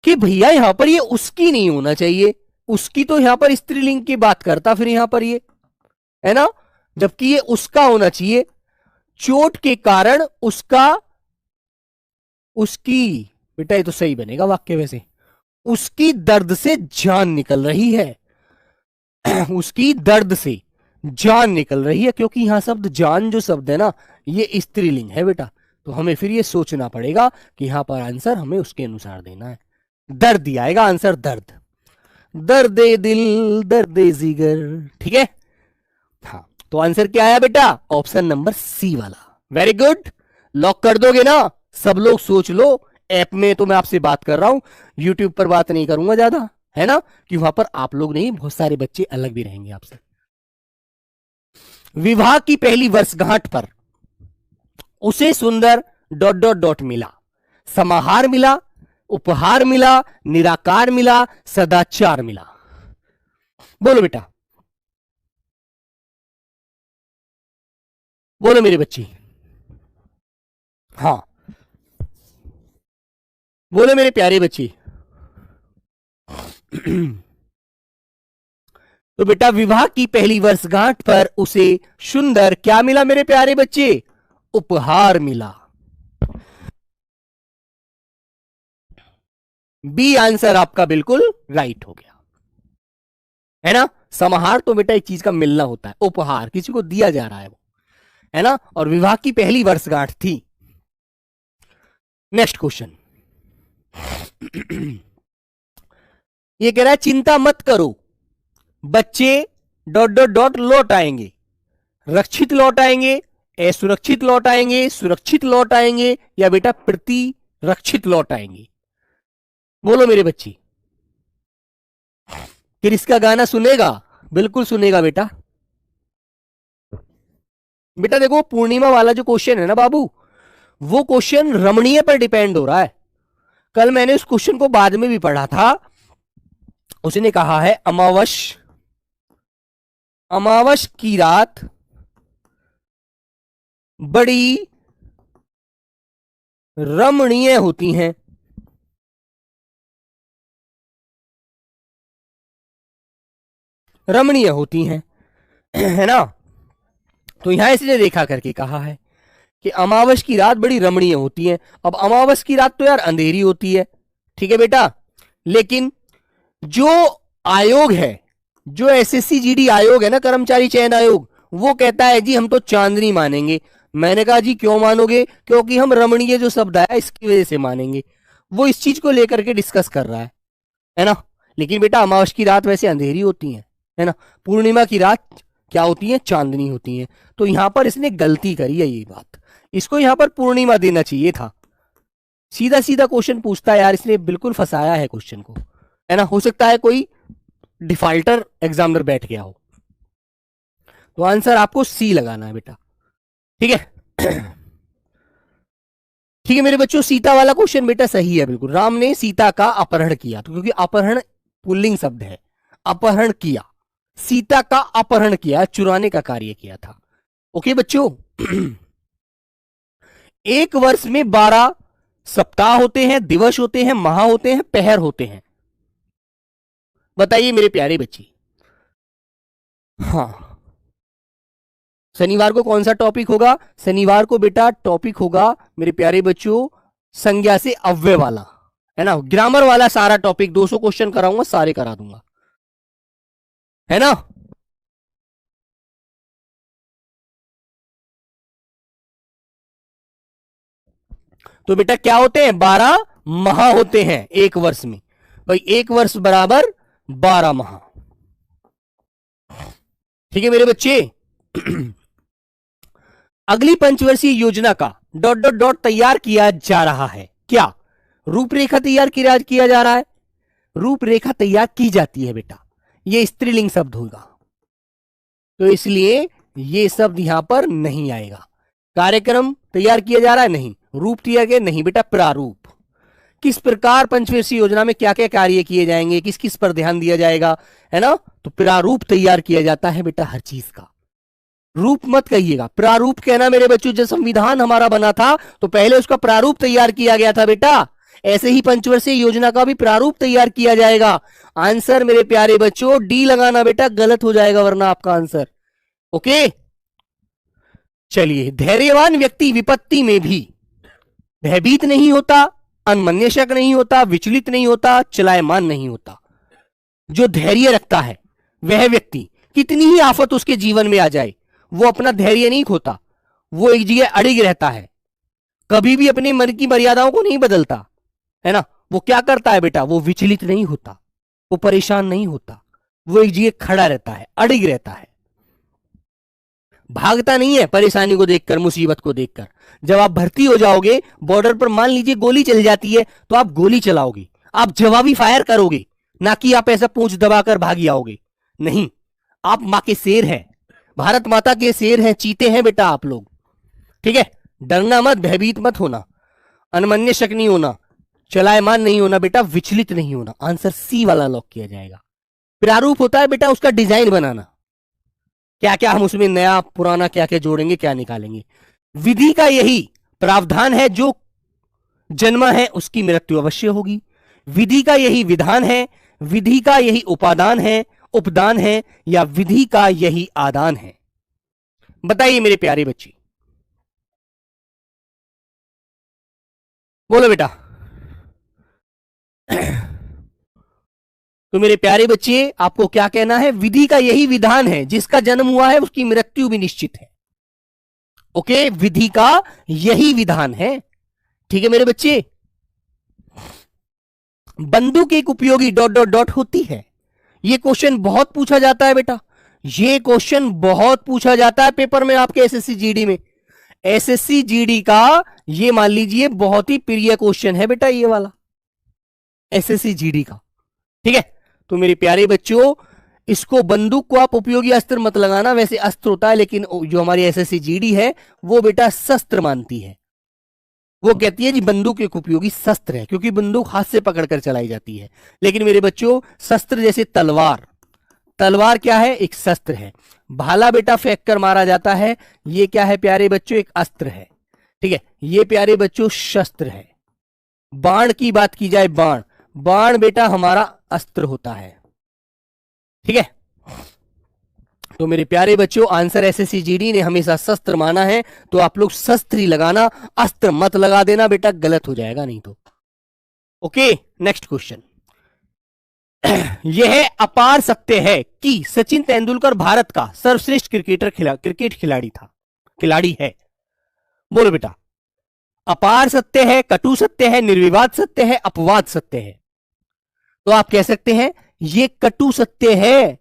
कि भैया यहां पर ये उसकी नहीं होना चाहिए, उसकी तो यहां पर स्त्रीलिंग की बात करता, फिर यहां पर ये है ना, जबकि ये उसका होना चाहिए। चोट के कारण उसका, उसकी, बेटा ये तो सही बनेगा वाक्य वैसे, उसकी दर्द से जान निकल रही है। उसकी दर्द से जान निकल रही है, क्योंकि यहां शब्द जान जो शब्द है ना, ये स्त्रीलिंग है बेटा। तो हमें फिर ये सोचना पड़ेगा कि यहां पर आंसर हमें उसके अनुसार देना है। दर्द दिया आएगा आंसर, दर्द, दर्द दिल, दर्द जिगर, ठीक है। हाँ, तो आंसर क्या आया बेटा? ऑप्शन नंबर सी वाला। वेरी गुड, लॉक कर दोगे ना? सब लोग सोच लो। ऐप में तो मैं आपसे बात कर रहा हूं, यूट्यूब पर बात नहीं करूंगा ज्यादा, है ना, कि वहां पर आप लोग नहीं, बहुत सारे बच्चे अलग भी रहेंगे आपसे। विवाह की पहली वर्षगांठ पर उसे सुंदर डॉट डॉट डॉट मिला, समाहार मिला, उपहार मिला, निराकार मिला, सदाचार मिला। बोलो बेटा, बोलो मेरे बच्चे। हाँ, बोलो मेरे प्यारे बच्चे। तो बेटा विवाह की पहली वर्षगांठ पर उसे सुंदर क्या मिला मेरे प्यारे बच्चे? उपहार मिला। बी आंसर आपका बिल्कुल राइट हो गया, है ना। समाहार तो बेटा एक चीज का मिलना होता है, उपहार किसी को दिया जा रहा है वो, है ना। और विवाह की पहली वर्षगांठ थी। Next question. ये कह रहा है चिंता मत करो, बच्चे डॉट डॉट डॉट लौट आएंगे, रक्षित लौट आएंगे, असुरक्षित लौट आएंगे, सुरक्षित लौट आएंगे, या बेटा प्रतिरक्षित लौट आएंगे। बोलो मेरे बच्चे। फिर इसका गाना सुनेगा? बिल्कुल सुनेगा बेटा। बेटा देखो पूर्णिमा वाला जो क्वेश्चन है ना बाबू, वो क्वेश्चन रमणीय पर डिपेंड हो रहा है। कल मैंने उस क्वेश्चन को बाद में भी पढ़ा था। उसने कहा है अमावस की रात बड़ी रमणीय होती हैं, रमणीय होती हैं, है ना। तो यहां इसने देखा करके कहा है कि अमावस की रात बड़ी रमणीय होती है। अब अमावस की रात तो यार अंधेरी होती है, ठीक है बेटा। लेकिन जो आयोग है, जो एसएससी जीडी आयोग है ना, कर्मचारी चयन आयोग, वो कहता है जी हम तो चांदनी मानेंगे। मैंने कहा जी क्यों मानोगे? क्योंकि हम रमणीय जो शब्द आया इसकी वजह से मानेंगे। वो इस चीज को लेकर के डिस्कस कर रहा है ना। लेकिन बेटा अमावस की रात वैसे अंधेरी होती है ना। पूर्णिमा की रात क्या होती है? चांदनी होती है। तो यहां पर इसने गलती करी है, ये बात, इसको यहां पर पूर्णिमा देना चाहिए था। सीधा सीधा क्वेश्चन पूछता है यार, इसने बिल्कुल फंसाया है क्वेश्चन को, है ना। हो सकता है कोई डिफाल्टर एग्जामिनर बैठ गया हो। तो आंसर आपको सी लगाना है बेटा, ठीक है। ठीक है मेरे बच्चों, सीता वाला क्वेश्चन बेटा सही है बिल्कुल। राम ने सीता का अपहरण किया, तो क्योंकि अपहरण पुल्लिंग शब्द है, अपहरण किया, सीता का अपहरण किया, चुराने का कार्य किया था। ओके बच्चों। एक वर्ष में 12 सप्ताह होते हैं, दिवस होते हैं, माह होते हैं, पहर होते हैं। बताइए मेरे प्यारे बच्चे। हाँ, शनिवार को कौन सा टॉपिक होगा? शनिवार को बेटा टॉपिक होगा मेरे प्यारे बच्चों संज्ञा से अव्यय वाला, है ना। ग्रामर वाला सारा टॉपिक 200 क्वेश्चन कराऊंगा, सारे करा दूंगा, है ना। तो बेटा क्या होते हैं? 12 माह होते हैं एक वर्ष में। भाई एक वर्ष बराबर 12 माह, ठीक है मेरे बच्चे। अगली पंचवर्षीय योजना का डॉट डॉट डॉट तैयार किया जा रहा है। क्या? रूपरेखा तैयार किया जा रहा है। रूपरेखा तैयार की जाती है बेटा, ये स्त्रीलिंग शब्द होगा, तो इसलिए ये शब्द यहां पर नहीं आएगा। कार्यक्रम तैयार किया जा रहा है, नहीं। रूप तैयार किया, नहीं बेटा, प्रारूप। किस प्रकार पंचवर्षीय योजना में क्या क्या कार्य किए जाएंगे, किस किस पर ध्यान दिया जाएगा, है ना, तो प्रारूप तैयार किया जाता है बेटा हर चीज का। रूप मत कहिएगा, प्रारूप कहना मेरे बच्चों। जब संविधान हमारा बना था तो पहले उसका प्रारूप तैयार किया गया था बेटा, ऐसे ही पंचवर्षीय योजना का भी प्रारूप तैयार किया जाएगा। आंसर मेरे प्यारे बच्चों डी लगाना बेटा, गलत हो जाएगा वरना आपका आंसर। ओके, चलिए। धैर्यवान व्यक्ति विपत्ति में भी भयभीत नहीं होता, अनमन्यशक नहीं होता, विचलित नहीं होता, चलायमान नहीं होता। जो धैर्य रखता है वह व्यक्ति कितनी ही आफत उसके जीवन में आ जाए वो अपना धैर्य नहीं खोता, वो एक जगह अड़िग रहता है, कभी भी अपने मन की मर्यादाओं को नहीं बदलता, है ना। वो क्या करता है बेटा, वो विचलित नहीं होता, वो परेशान नहीं होता, वो एक जगह खड़ा रहता है, अड़िग रहता है, भागता नहीं है परेशानी को देखकर, मुसीबत को देखकर। जब आप भर्ती हो जाओगे, बॉर्डर पर मान लीजिए गोली चल जाती है, तो आप गोली चलाओगे, आप जवाबी फायर करोगे, ना कि आप ऐसा पूंछ दबाकर भाग आओगे। नहीं, आप मां के शेर हैं, भारत माता के शेर हैं, चीते हैं बेटा आप लोग। ठीक है, डरना मत, भयभीत मत होना, अनमन्य शक नहीं होना, चलायमान नहीं होना बेटा, विचलित नहीं होना। आंसर सी वाला लॉक किया जाएगा। प्रारूप होता है बेटा उसका डिजाइन बनाना, क्या क्या हम उसमें नया पुराना क्या क्या जोड़ेंगे, क्या निकालेंगे। विधि का यही प्रावधान है, जो जन्मा है उसकी मृत्यु अवश्य होगी। विधि का यही विधान है, विधि का यही उपादान है, उपदान है, या विधि का यही आदान है। बताइए मेरे प्यारे बच्चे, बोलो बेटा। तो मेरे प्यारे बच्चे आपको क्या कहना है, विधि का यही विधान है, जिसका जन्म हुआ है उसकी मृत्यु भी निश्चित है। ओके, विधि का यही विधान है। ठीक है मेरे बच्चे। बंदूक एक उपयोगी डॉट डॉट डॉट होती है। यह क्वेश्चन बहुत पूछा जाता है बेटा, यह क्वेश्चन बहुत पूछा जाता है पेपर में आपके एसएससी जीडी में। एसएससी जीडी का ये मान लीजिए बहुत ही प्रिय क्वेश्चन है बेटा, ये वाला एसएससी जीडी का। ठीक है, तो मेरे प्यारे बच्चों इसको, बंदूक को आप उपयोगी अस्त्र मत लगाना, वैसे अस्त्र होता है, लेकिन जो हमारी एसएससी जीडी है वो बेटा शस्त्र मानती है। वो कहती है जी बंदूक एक उपयोगी शस्त्र है, क्योंकि बंदूक हाथ से पकड़कर चलाई जाती है। लेकिन मेरे बच्चों शस्त्र जैसे तलवार, तलवार क्या है, एक शस्त्र है। भाला बेटा फेंक कर मारा जाता है, ये क्या है प्यारे बच्चों, एक अस्त्र है। ठीक है, ये प्यारे बच्चों शस्त्र है। बाण की बात की जाए, बाण, बाण बेटा हमारा अस्त्र होता है। ठीक है, तो मेरे प्यारे बच्चों आंसर एसएससी जीडी ने हमेशा शस्त्र माना है, तो आप लोग शस्त्र ही लगाना, अस्त्र मत लगा देना बेटा, गलत हो जाएगा नहीं तो। Okay, next question. यह अपार सत्य है कि सचिन तेंदुलकर भारत का सर्वश्रेष्ठ क्रिकेट खिलाड़ी है। बोलो बेटा, अपार सत्य है, कटु सत्य है, निर्विवाद सत्य है, अपवाद सत्य है। तो आप कह सकते हैं यह कटु सत्य है।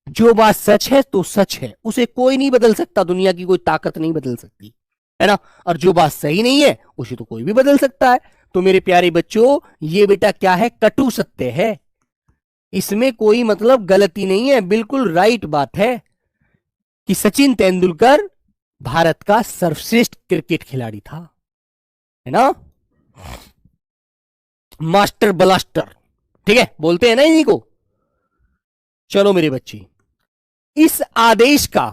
जो बात सच है तो सच है, उसे कोई नहीं बदल सकता, दुनिया की कोई ताकत नहीं बदल सकती, है ना। और जो बात सही नहीं है उसे तो कोई भी बदल सकता है। तो मेरे प्यारे बच्चों ये बेटा क्या है, कटु सत्य है, इसमें कोई मतलब गलती नहीं है, बिल्कुल राइट बात है कि सचिन तेंदुलकर भारत का सर्वश्रेष्ठ क्रिकेट खिलाड़ी था, है ना, मास्टर ब्लास्टर। ठीक है, बोलते हैं ना इन्हीं को। चलो मेरे बच्चे, इस आदेश का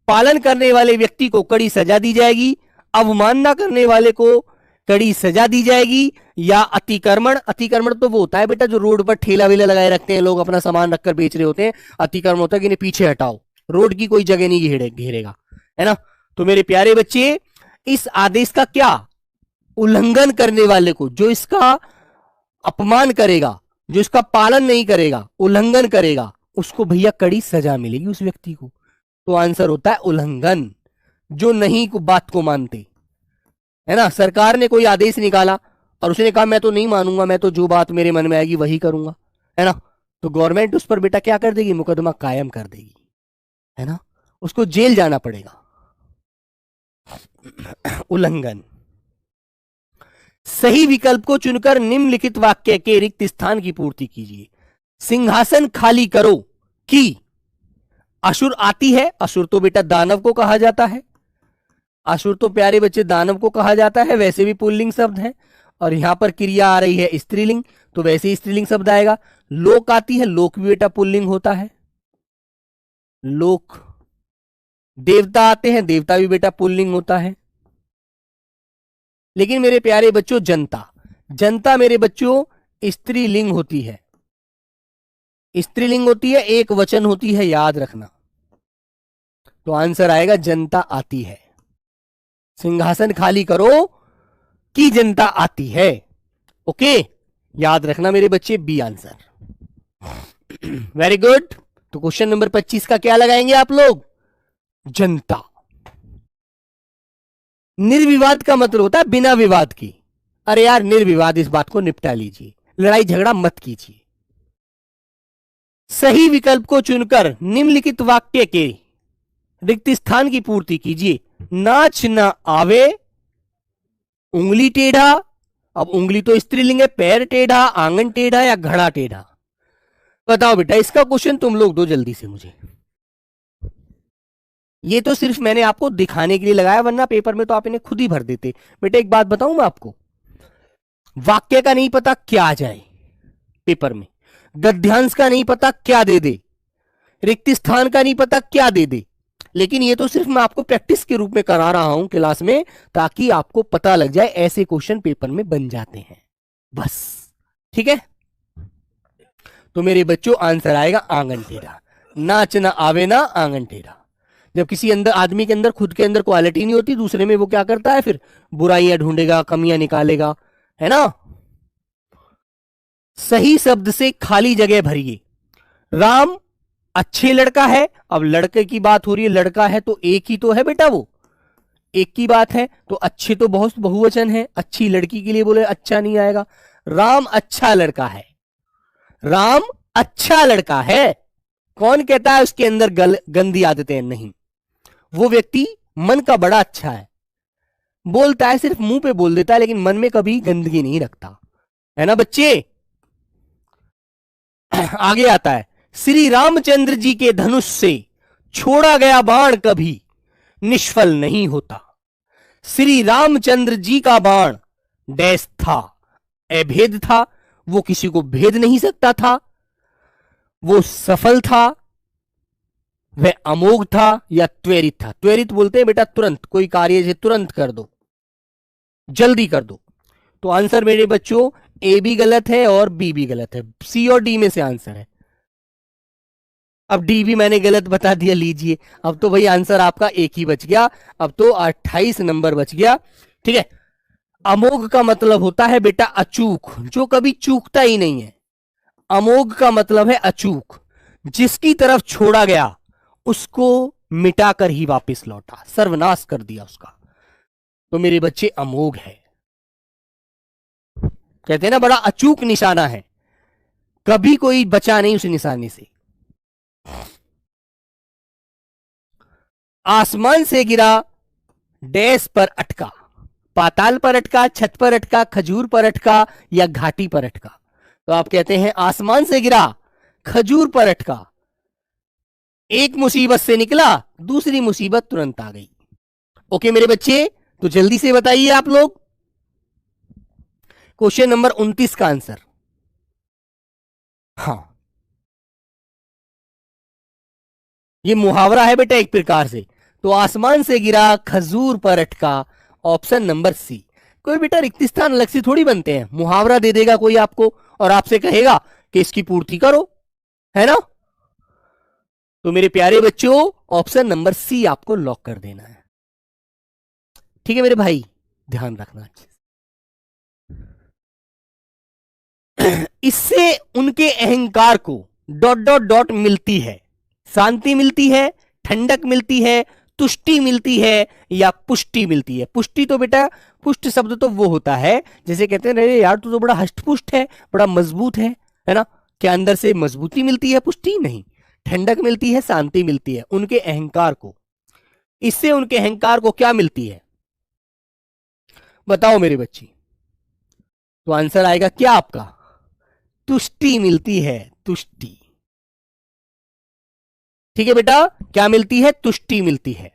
पालन करने वाले व्यक्ति को कड़ी सजा दी जाएगी, अवमानना करने वाले को कड़ी सजा दी जाएगी, या अतिक्रमण। अतिक्रमण तो वो होता है बेटा जो रोड पर ठेला वेला लगाए रखते हैं, लोग अपना सामान रखकर बेच रहे होते हैं, अतिक्रमण होता है कि इन्हें पीछे हटाओ, रोड की कोई जगह नहीं घेरेगा, है ना। तो मेरे प्यारे बच्चे इस आदेश का क्या, उल्लंघन करने वाले को, जो इसका अपमान करेगा, जो इसका पालन नहीं करेगा, उल्लंघन करेगा, उसको भैया कड़ी सजा मिलेगी उस व्यक्ति को। तो आंसर होता है उल्लंघन, जो नहीं को बात को मानते, है ना। सरकार ने कोई आदेश निकाला और उसने कहा मैं तो नहीं मानूंगा, मैं तो जो बात मेरे मन में आएगी वही करूंगा, है ना, तो गवर्नमेंट उस पर बेटा क्या कर देगी, मुकदमा कायम कर देगी, है ना, उसको जेल जाना पड़ेगा। उल्लंघन। सही विकल्प को चुनकर निम्नलिखित वाक्य के रिक्त स्थान की पूर्ति कीजिए। सिंहासन खाली करो कि असुर आती है। असुर तो बेटा दानव को कहा जाता है, असुर तो प्यारे बच्चे दानव को कहा जाता है, वैसे भी पुल्लिंग शब्द है। और यहां पर क्रिया आ रही है स्त्रीलिंग, तो वैसे ही स्त्रीलिंग शब्द आएगा। लोक आती है, लोक भी बेटा पुल्लिंग होता है, लोक। देवता आते हैं, देवता भी बेटा पुल्लिंग होता है। लेकिन मेरे प्यारे बच्चों जनता, जनता मेरे बच्चों स्त्रीलिंग होती है, स्त्रीलिंग होती है, एक वचन होती है, याद रखना। तो आंसर आएगा जनता आती है। सिंहासन खाली करो कि जनता आती है। ओके, याद रखना मेरे बच्चे, बी आंसर। Very good. तो क्वेश्चन नंबर 25 का क्या लगाएंगे आप लोग? जनता। निर्विवाद का मतलब होता है बिना विवाद की। अरे यार निर्विवाद, इस बात को निपटा लीजिए, लड़ाई झगड़ा मत कीजिए। सही विकल्प को चुनकर निम्नलिखित वाक्य के रिक्त स्थान की पूर्ति कीजिए। नाच न आवे, उंगली टेढ़ा। अब उंगली तो स्त्रीलिंग है, पैर टेढ़ा, आंगन टेढ़ा या घड़ा टेढ़ा? बताओ बेटा, इसका क्वेश्चन तुम लोग दो जल्दी से मुझे। ये तो सिर्फ मैंने आपको दिखाने के लिए लगाया, वरना पेपर में तो आप इन्हें खुद ही भर देते। बेटा एक बात बताऊं मैं आपको, वाक्य का नहीं पता क्या आ जाए पेपर में, गद्यांश का नहीं पता क्या दे दे, रिक्त स्थान का नहीं पता क्या दे दे, लेकिन ये तो सिर्फ मैं आपको प्रैक्टिस के रूप में करा रहा हूं क्लास में, ताकि आपको पता लग जाए ऐसे क्वेश्चन पेपर में बन जाते हैं, बस। ठीक है, तो मेरे बच्चों आंसर आएगा आंगन टेढ़ा। नाच ना आवे ना आंगन टेढ़ा। जब किसी अंदर आदमी के अंदर खुद के अंदर क्वालिटी नहीं होती, दूसरे में वो क्या करता है, फिर बुराइयां ढूंढेगा, कमियां निकालेगा, है ना। सही शब्द से खाली जगह भरिए। राम अच्छे लड़का है। अब लड़के की बात हो रही है, लड़का है तो एक ही तो है बेटा, वो एक की बात है, तो अच्छे तो बहुत बहुवचन है, अच्छी लड़की के लिए बोले अच्छा नहीं आएगा। राम अच्छा लड़का है, राम अच्छा लड़का है। कौन कहता है उसके अंदर गंदी आदतें? नहीं, वो व्यक्ति मन का बड़ा अच्छा है, बोलता है सिर्फ मुंह पे बोल देता है, लेकिन मन में कभी गंदगी नहीं रखता, है ना बच्चे। आगे आता है, श्री रामचंद्र जी के धनुष से छोड़ा गया बाण कभी निष्फल नहीं होता। श्री रामचंद्र जी का बाण डैश था, अभेद था, वो किसी को भेद नहीं सकता था, वो सफल था, वह अमोघ था या त्वरित था। त्वरित बोलते हैं बेटा तुरंत, कोई कार्य से तुरंत कर दो, जल्दी कर दो। तो आंसर मेरे बच्चों ए भी गलत है और बी भी गलत है, सी और डी में से आंसर है। अब डी भी मैंने गलत बता दिया, लीजिए। अब तो भाई आंसर आपका एक ही बच गया, अब तो 28 नंबर बच गया। ठीक है, अमोघ का मतलब होता है बेटा अचूक, जो कभी चूकता ही नहीं है। अमोघ का मतलब है अचूक, जिसकी तरफ छोड़ा गया उसको मिटाकर ही वापस लौटा, सर्वनाश कर दिया उसका। तो मेरे बच्चे अमोघ है, कहते हैं ना बड़ा अचूक निशाना है, कभी कोई बचा नहीं उस निशाने से। आसमान से गिरा डैश पर अटका, पाताल पर अटका, छत पर अटका, खजूर पर अटका या घाटी पर अटका। तो आप कहते हैं आसमान से गिरा, खजूर पर अटका, एक मुसीबत से निकला, दूसरी मुसीबत तुरंत आ गई। ओके मेरे बच्चे, तो जल्दी से बताइए आप लोग क्वेश्चन नंबर 29 का आंसर। हाँ, ये मुहावरा है बेटा एक प्रकार से। तो आसमान से गिरा, खजूर पर अटका, ऑप्शन नंबर सी। कोई बेटा रिक्त स्थान अलग से थोड़ी बनते हैं, मुहावरा दे देगा कोई आपको और आपसे कहेगा कि इसकी पूर्ति करो, है ना। तो मेरे प्यारे बच्चों ऑप्शन नंबर सी आपको लॉक कर देना है। ठीक है मेरे भाई, ध्यान रखना अच्छे से। इससे उनके अहंकार को डॉट डॉट डॉट मिलती है, शांति मिलती है, ठंडक मिलती है, तुष्टि मिलती है या पुष्टि मिलती है। पुष्टि तो बेटा, पुष्ट शब्द तो वो होता है जैसे कहते हैं अरे यार तू तो बड़ा हष्टपुष्ट है, बड़ा मजबूत है ना। क्या अंदर से मजबूती मिलती है? पुष्टि नहीं, ठंडक मिलती है, शांति मिलती है उनके अहंकार को। इससे उनके अहंकार को क्या मिलती है? बताओ मेरे बच्ची। तो आंसर आएगा क्या आपका? तुष्टि मिलती है, तुष्टि। ठीक है बेटा, क्या मिलती है? तुष्टि मिलती है।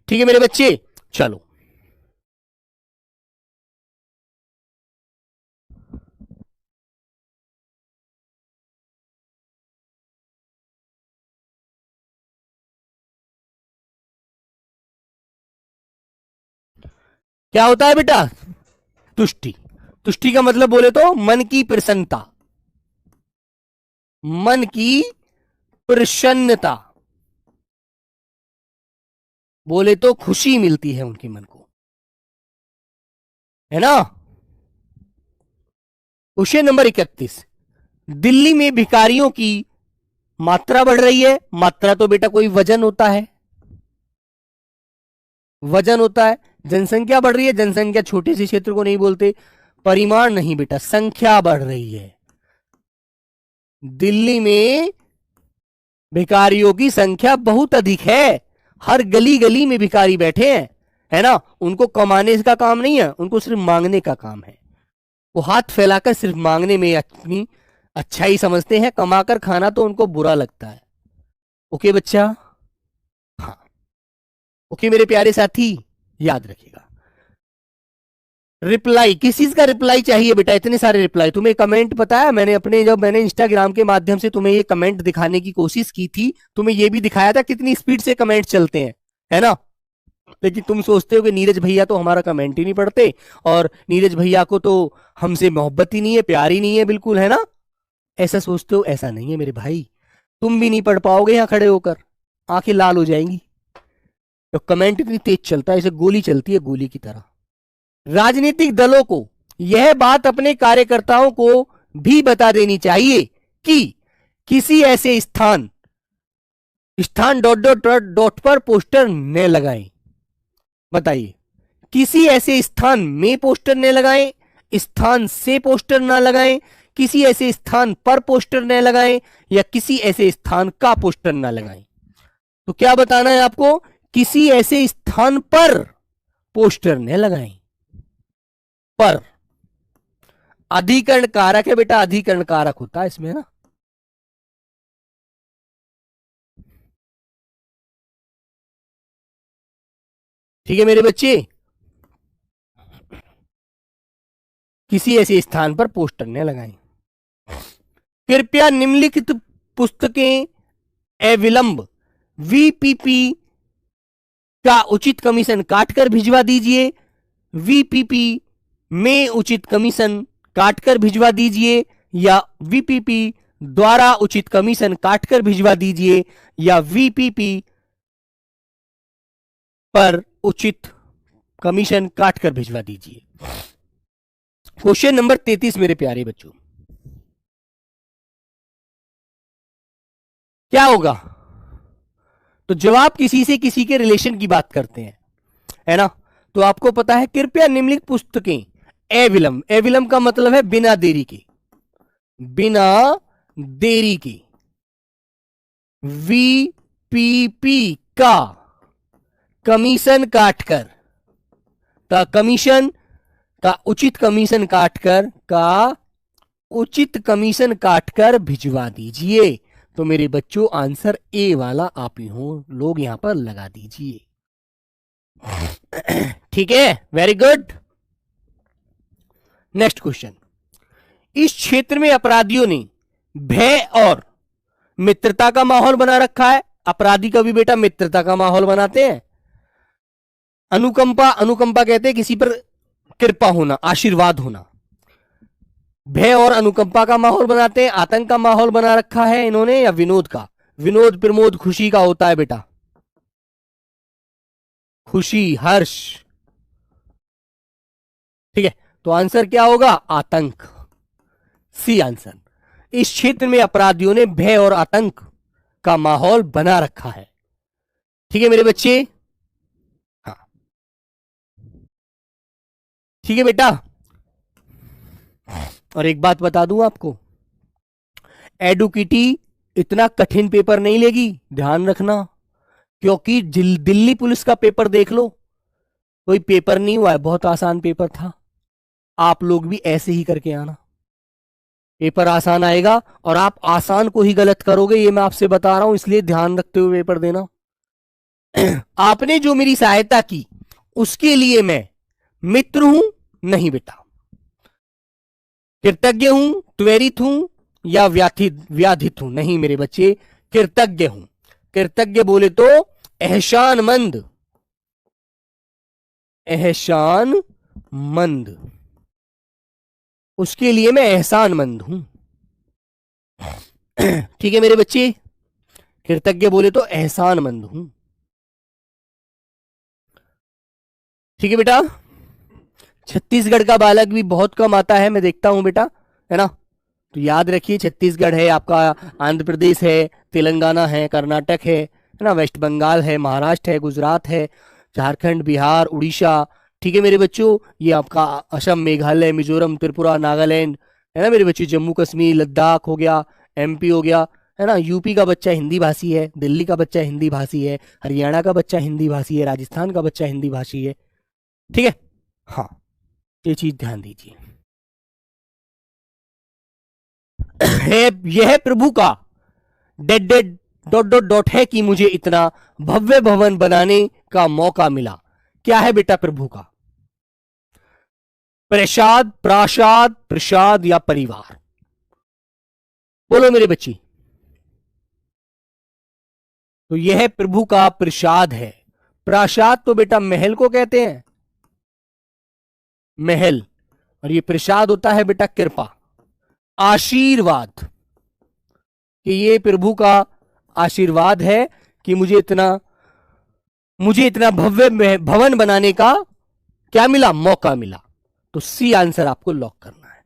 ठीक है मेरे बच्चे, चलो। क्या होता है बेटा? तुष्टि। तुष्टि का मतलब बोले तो मन की प्रसन्नता, मन की प्रसन्नता, बोले तो खुशी मिलती है उनके मन को, है ना। Question number 31। दिल्ली में भिखारियों की मात्रा बढ़ रही है। मात्रा तो बेटा कोई वजन होता है, वजन होता है। जनसंख्या बढ़ रही है, जनसंख्या छोटे से क्षेत्र को नहीं बोलते, परिमाण नहीं बेटा, संख्या बढ़ रही है। दिल्ली में भिखारियों की संख्या बहुत अधिक है। हर गली गली में भिखारी बैठे हैं, है ना। उनको कमाने का काम नहीं है, उनको सिर्फ मांगने का काम है। वो हाथ फैलाकर सिर्फ मांगने में अपनी अच्छाई समझते हैं, कमाकर खाना तो उनको बुरा लगता है। ओके बच्चा? हाँ, ओके मेरे प्यारे साथी, याद रखिएगा। रिप्लाई, किस चीज का रिप्लाई चाहिए बेटा? इतने सारे रिप्लाई। तुम्हें कमेंट पता है, जब मैंने इंस्टाग्राम के माध्यम से तुम्हें ये कमेंट दिखाने की कोशिश की थी, तुम्हें ये भी दिखाया था कितनी स्पीड से कमेंट चलते हैं, है ना। लेकिन तुम सोचते हो कि नीरज भैया तो हमारा कमेंट ही नहीं पढ़ते, और नीरज भैया को तो हमसे मोहब्बत ही नहीं है, प्यार ही नहीं है बिल्कुल, है ना। ऐसा सोचते हो, ऐसा नहीं है मेरे भाई। तुम भी नहीं पढ़ पाओगे यहाँ खड़े होकर, आंखें लाल हो जाएंगी। तो कमेंट इतनी तेज चलता है, जैसे गोली चलती है, गोली की तरह। राजनीतिक दलों को यह बात अपने कार्यकर्ताओं को भी बता देनी चाहिए कि किसी ऐसे स्थान स्थान डॉट डॉट डॉट डॉट पर पोस्टर न लगाएं। बताइए, किसी ऐसे स्थान में पोस्टर न लगाएं, स्थान से पोस्टर ना लगाएं, किसी ऐसे स्थान पर पोस्टर न लगाएं, या किसी ऐसे स्थान का पोस्टर ना लगाएं। तो क्या बताना है आपको? किसी ऐसे स्थान पर पोस्टर न लगाएं। पर अधिकरण कारक है बेटा, अधिकरण कारक होता है इसमें ना। ठीक है मेरे बच्चे, किसी ऐसे स्थान पर पोस्टर न लगाएं। कृपया निम्नलिखित पुस्तकें अविलंब वीपीपी का उचित कमीशन काटकर भिजवा दीजिए। वीपीपी में उचित कमीशन काटकर भिजवा दीजिए, या वीपीपी द्वारा उचित कमीशन काटकर भिजवा दीजिए, या वीपीपी पर उचित कमीशन काटकर भिजवा दीजिए। क्वेश्चन नंबर 33 मेरे प्यारे बच्चों, क्या होगा? तो जवाब किसी से किसी के रिलेशन की बात करते हैं, है ना। तो आपको पता है, कृपया निम्नलिखित पुस्तकें अविलंब, अविलंब का मतलब है बिना देरी के, बिना देरी के वीपीपी का कमीशन काटकर, का कमीशन का उचित कमीशन काटकर, का उचित कमीशन काटकर भिजवा दीजिए। तो मेरे बच्चों, आंसर ए वाला आप ही हो लोग यहां पर लगा दीजिए। ठीक है, वेरी गुड। Next question. इस क्षेत्र में अपराधियों ने भय और मित्रता का माहौल बना रखा है। अपराधी का भी बेटा मित्रता का माहौल बनाते हैं। अनुकंपा, अनुकंपा कहते हैं किसी पर कृपा होना, आशीर्वाद होना। भय और अनुकंपा का माहौल बनाते हैं। आतंक का माहौल बना रखा है इन्होंने, या विनोद का? विनोद प्रमोद खुशी का होता है बेटा, खुशी हर्ष। ठीक है, तो आंसर क्या होगा? आतंक, सी आंसर। इस क्षेत्र में अपराधियों ने भय और आतंक का माहौल बना रखा है। ठीक है मेरे बच्चे, हाँ ठीक है बेटा। और एक बात बता दूं आपको, एडुकिटी इतना कठिन पेपर नहीं लेगी, ध्यान रखना। क्योंकि दिल्ली पुलिस का पेपर देख लो, कोई पेपर नहीं हुआ है, बहुत आसान पेपर था। आप लोग भी ऐसे ही करके आना, पेपर आसान आएगा और आप आसान को ही गलत करोगे, ये मैं आपसे बता रहा हूं, इसलिए ध्यान रखते हुए पेपर देना। आपने जो मेरी सहायता की उसके लिए मैं मित्र हूं नहीं बेटा, कृतज्ञ हूं, त्वरित हूं या व्याधित हूं, नहीं मेरे बच्चे, कृतज्ञ हूं। कृतज्ञ बोले तो एहसानमंद, एहसानमंद, उसके लिए मैं एहसानमंद हूं। ठीक है मेरे बच्चे, कृतज्ञ बोले तो एहसानमंद हूं। ठीक है बेटा, छत्तीसगढ़ का बालक भी बहुत कम आता है, मैं देखता हूं बेटा, है ना। तो याद रखिए, छत्तीसगढ़ है आपका, आंध्र प्रदेश है, तेलंगाना है, कर्नाटक है ना, वेस्ट बंगाल है, महाराष्ट्र है, गुजरात है, झारखंड, बिहार, उड़ीसा। ठीक है मेरे बच्चों, ये आपका असम, मेघालय, मिजोरम, त्रिपुरा, नागालैंड, है ना मेरे बच्चे, जम्मू कश्मीर, लद्दाख हो गया, एमपी हो गया, है ना। यूपी का बच्चा हिंदी भाषी है, दिल्ली का बच्चा हिंदी भाषी है, हरियाणा का बच्चा हिंदी भाषी है, राजस्थान का बच्चा हिंदी भाषी है। ठीक है, हाँ, ये चीज ध्यान दीजिए। है यह प्रभु का dead dead dot dot dot है कि मुझे इतना भव्य भवन बनाने का मौका मिला। क्या है बेटा प्रभु का? प्रसाद, प्रासाद, प्रसाद या परिवार? बोलो मेरे बच्ची। तो यह प्रभु का प्रसाद है। प्रासाद तो बेटा महल को कहते हैं, महल, और ये प्रसाद होता है बेटा कृपा, आशीर्वाद, कि ये प्रभु का आशीर्वाद है कि मुझे इतना भव्य भवन बनाने का क्या मिला, मौका मिला। तो सी आंसर आपको लॉक करना है।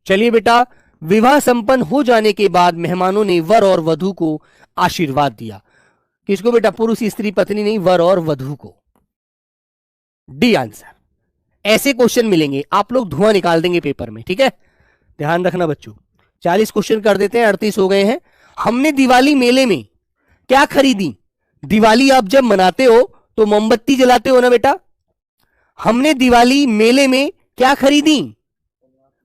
चलिए बेटा, विवाह संपन्न हो जाने के बाद मेहमानों ने वर और वधू को आशीर्वाद दिया। किसको बेटा? पुरुष स्त्री पत्नी नहीं, वर और वधू को। D answer. ऐसे क्वेश्चन मिलेंगे, आप लोग धुआं निकाल देंगे पेपर में, ठीक है, ध्यान रखना बच्चों। 40 क्वेश्चन कर देते हैं, 38 हो गए हैं। हमने दिवाली मेले में क्या खरीदी? दिवाली आप जब मनाते हो तो मोमबत्ती जलाते हो ना बेटा। हमने दिवाली मेले में क्या खरीदी?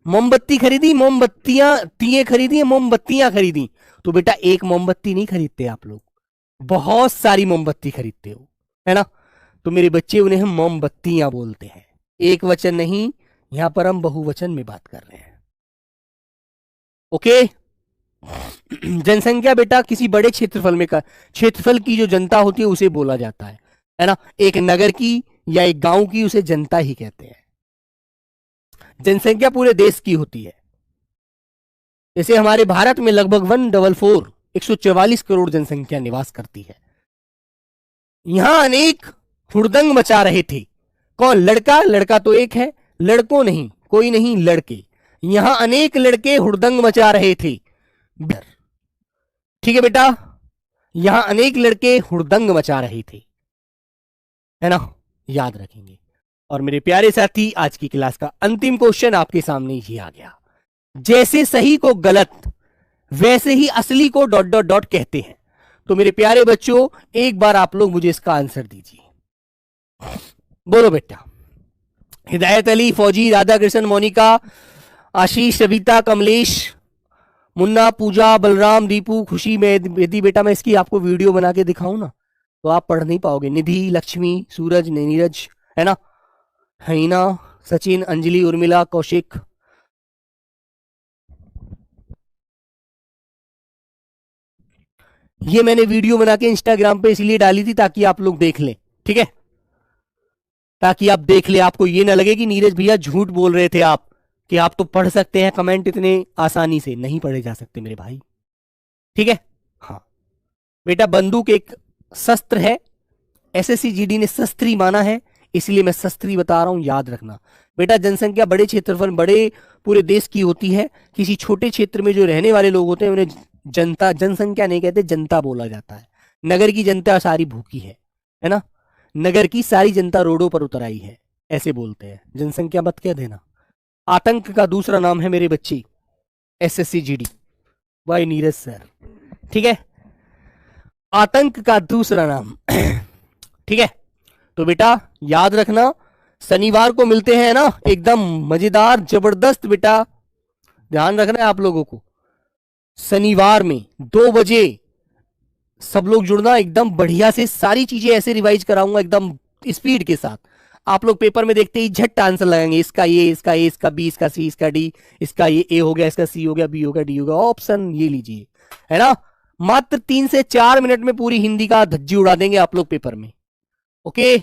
मोमबत्ती खरीदी, मोमबत्तियां खरीदी, मोमबत्तियां खरीदी। तो बेटा एक मोमबत्ती नहीं खरीदते आप लोग, बहुत सारी मोमबत्ती खरीदते हो, है ना। तो मेरे बच्चे, उन्हें हम मोमबत्तियां बोलते हैं, एक वचन नहीं, यहां पर हम बहुवचन में बात कर रहे हैं। ओके। जनसंख्या बेटा किसी बड़े क्षेत्रफल में क्षेत्रफल की जो जनता होती है उसे बोला जाता है ना। एक नगर की या एक गांव की उसे जनता ही कहते हैं। जनसंख्या पूरे देश की होती है। जैसे हमारे भारत में लगभग 144 करोड़ जनसंख्या निवास करती है। यहां अनेक हुड़दंग मचा रहे थे। कौन? लड़का, लड़का तो एक है, लड़कों नहीं, कोई नहीं, लड़के। यहां अनेक लड़के हुड़दंग मचा रहे थे। ठीक है बेटा, यहां अनेक लड़के हुड़दंग मचा रहे थे, है ना, याद रखेंगे। और मेरे प्यारे साथी, आज की क्लास का अंतिम क्वेश्चन आपके सामने ही आ गया। जैसे सही को गलत वैसे ही असली को डॉट डॉट डॉट कहते हैं। तो मेरे प्यारे बच्चों, एक बार आप लोग मुझे इसका आंसर दीजिए। बोलो बेटा। हिदायत अली, फौजी, राधा कृष्ण, मोनिका, आशीष, सविता, कमलेश, मुन्ना, पूजा, बलराम, दीपू, खुशी। में यदि बेटा मैं इसकी आपको वीडियो बना के दिखाऊं ना तो आप पढ़ नहीं पाओगे। निधि, लक्ष्मी, सूरज, नीरज, है ना, हईना, सचिन, अंजलि, उर्मिला, कौशिक। ये मैंने वीडियो बना के इंस्टाग्राम पे इसलिए डाली थी ताकि आप लोग देख लें, ठीक है, ताकि आप देख ले, आपको ये ना लगे कि नीरज भैया झूठ बोल रहे थे आप, कि आप तो पढ़ सकते हैं कमेंट इतने आसानी से। नहीं पढ़े जा सकते मेरे भाई, ठीक है। हाँ बेटा, बंदूक एक शस्त्र है, एसएससी जीडी ने शस्त्री माना है, इसलिए मैं शस्त्री बता रहा हूं, याद रखना बेटा। जनसंख्या बड़े क्षेत्रफल, बड़े पूरे देश की होती है। किसी छोटे क्षेत्र में जो रहने वाले लोग होते हैं उन्हें जनसंख्या नहीं कहते, जनता बोला जाता है। नगर की जनता सारी भूखी है ना, नगर की सारी जनता रोडों पर उतर आई है, ऐसे बोलते हैं। जनसंख्या मत कह देना। आतंक का दूसरा नाम है मेरे बच्चे SSC GD, by Neeraj sir, ठीक है। आतंक का दूसरा नाम। ठीक है, तो बेटा याद रखना, शनिवार को मिलते हैं ना, एकदम मजेदार जबरदस्त बेटा, ध्यान रखना है आप लोगों को। शनिवार में 2 बजे सब लोग जुड़ना, एकदम बढ़िया से सारी चीजें ऐसे रिवाइज कराऊंगा एकदम स्पीड के साथ। आप लोग पेपर में देखते ही झट आंसर लगाएंगे, इसका ये, इसका ए, इसका बी, इसका सी, इसका डी, इसका ये ए हो गया, इसका सी हो गया, बी हो गया, डी हो गया, ऑप्शन ये लीजिए, है ना। मात्र 3 से 4 मिनट में पूरी हिंदी का धज्जी उड़ा देंगे आप लोग पेपर में। ओके,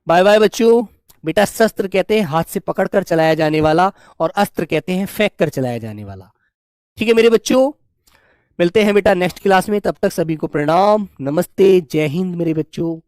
बाय बाय बच्चों। बेटा शस्त्र कहते हैं हाथ से पकड़कर चलाया जाने वाला, और अस्त्र कहते हैं फेंक कर चलाया जाने वाला। ठीक है मेरे बच्चों, मिलते हैं बेटा नेक्स्ट क्लास में, तब तक सभी को प्रणाम, नमस्ते, जय हिंद मेरे बच्चों।